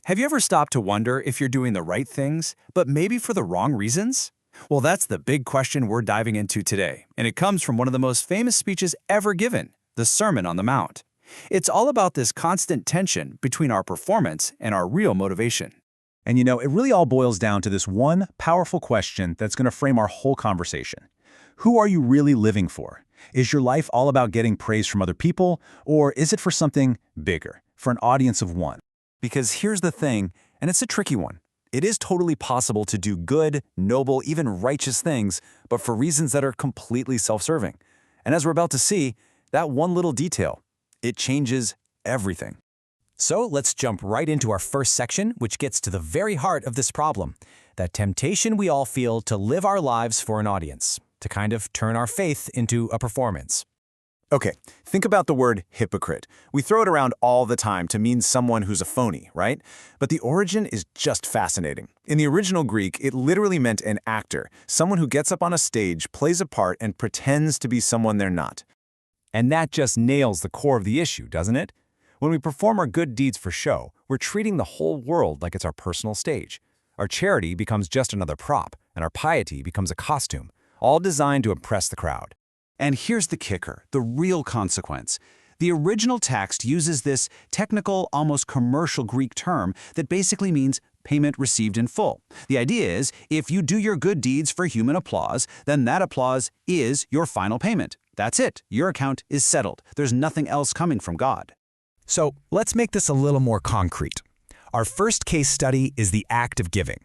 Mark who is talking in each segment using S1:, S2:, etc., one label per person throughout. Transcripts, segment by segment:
S1: Have you ever stopped to wonder if you're doing the right things, but maybe for the wrong reasons? Well, that's the big question we're diving into today, and it comes from one of the most famous speeches ever given, the Sermon on the Mount. It's all about this constant tension between our performance and our real motivation.
S2: And it really all boils down to this one powerful question that's going to frame our whole conversation. Who are you really living for? Is your life all about getting praise from other people, or is it for something bigger, for an audience of one? Because here's the thing, and it's a tricky one. It is totally possible to do good, noble, even righteous things, but for reasons that are completely self-serving. And as we're about to see, that one little detail, it changes everything. So let's jump right into our first section, which gets to the very heart of this problem, that temptation we all feel to live our lives for an audience, to kind of turn our faith into a performance. Okay, think about the word hypocrite. We throw it around all the time to mean someone who's a phony, right? But the origin is just fascinating. In the original Greek, it literally meant an actor, someone who gets up on a stage, plays a part, and pretends to be someone they're not. And that just nails the core of the issue, doesn't it? When we perform our good deeds for show, we're treating the whole world like it's our personal stage. Our charity becomes just another prop, and our piety becomes a costume, all designed to impress the crowd.
S3: And here's the kicker, the real consequence. The original text uses this technical, almost commercial Greek term that basically means payment received in full. The idea is, if you do your good deeds for human applause, then that applause is your final payment. That's it. Your account is settled. There's nothing else coming from God.
S2: So let's make this a little more concrete. Our first case study is the act of giving.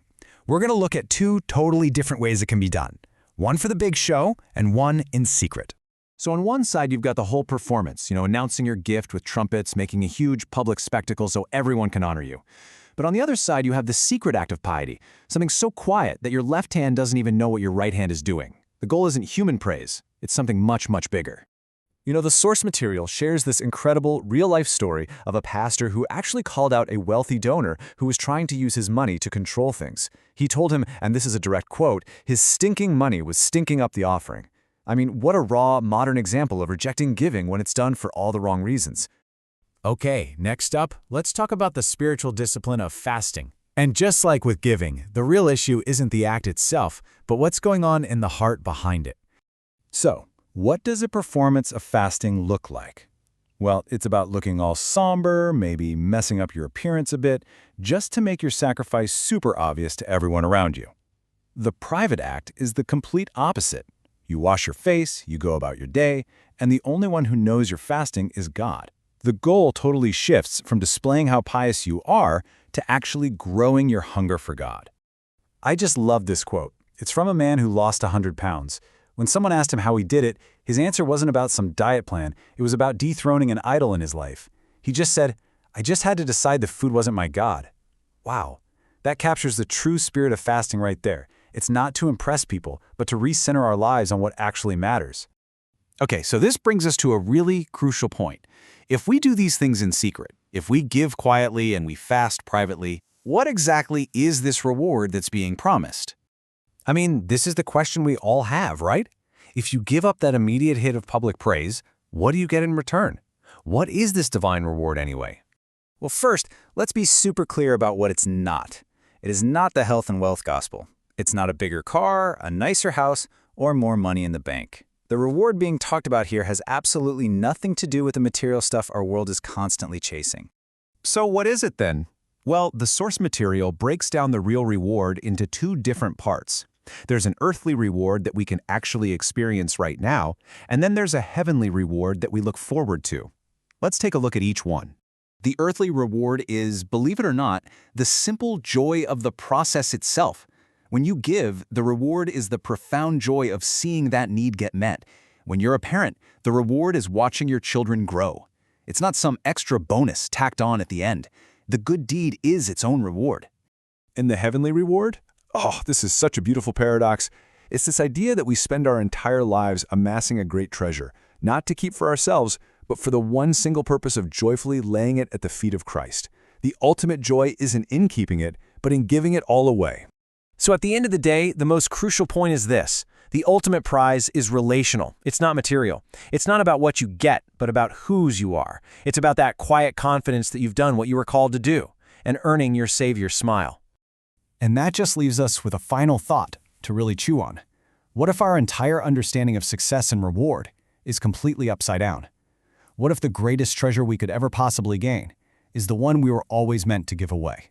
S2: We're going to look at two totally different ways it can be done. One for the big show and one in secret. So on one side, you've got the whole performance, announcing your gift with trumpets, making a huge public spectacle so everyone can honor you. But on the other side, you have the secret act of piety, something so quiet that your left hand doesn't even know what your right hand is doing. The goal isn't human praise. It's something much, much bigger. The source material shares this incredible real-life story of a pastor who actually called out a wealthy donor who was trying to use his money to control things. He told him, and this is a direct quote, his stinking money was stinking up the offering. I mean, what a raw, modern example of rejecting giving when it's done for all the wrong reasons. Okay, next up, let's talk about the spiritual discipline of fasting. And just like with giving, the real issue isn't the act itself, but what's going on in the heart behind it. So, what does a performance of fasting look like? Well, it's about looking all somber, maybe messing up your appearance a bit, just to make your sacrifice super obvious to everyone around you. The private act is the complete opposite. You wash your face, you go about your day, and the only one who knows you're fasting is God. The goal totally shifts from displaying how pious you are to actually growing your hunger for God. I just love this quote. It's from a man who lost 100 pounds. When someone asked him how he did it, his answer wasn't about some diet plan. It was about dethroning an idol in his life. He just said, "I just had to decide the food wasn't my God." Wow, that captures the true spirit of fasting right there. It's not to impress people, but to recenter our lives on what actually matters.
S3: Okay, so this brings us to a really crucial point. If we do these things in secret, if we give quietly and we fast privately, what exactly is this reward that's being promised?
S2: I mean, this is the question we all have, right? If you give up that immediate hit of public praise, what do you get in return? What is this divine reward anyway? Well, first, let's be super clear about what it's not. It is not the health and wealth gospel. It's not a bigger car, a nicer house, or more money in the bank. The reward being talked about here has absolutely nothing to do with the material stuff our world is constantly chasing.
S4: So what is it then? Well, the source material breaks down the real reward into two different parts. There's an earthly reward that we can actually experience right now, and then there's a heavenly reward that we look forward to. Let's take a look at each one.
S3: The earthly reward is, believe it or not, the simple joy of the process itself. When you give, the reward is the profound joy of seeing that need get met. When you're a parent, the reward is watching your children grow. It's not some extra bonus tacked on at the end. The good deed is its own reward.
S4: And the heavenly reward? Oh, this is such a beautiful paradox. It's this idea that we spend our entire lives amassing a great treasure, not to keep for ourselves, but for the one single purpose of joyfully laying it at the feet of Christ. The ultimate joy isn't in keeping it, but in giving it all away.
S2: So at the end of the day, the most crucial point is this. The ultimate prize is relational. It's not material. It's not about what you get, but about whose you are. It's about that quiet confidence that you've done what you were called to do.
S5: and earning your Savior's smile.
S2: And that just leaves us with a final thought to really chew on. What if our entire understanding of success and reward is completely upside down? What if the greatest treasure we could ever possibly gain is the one we were always meant to give away?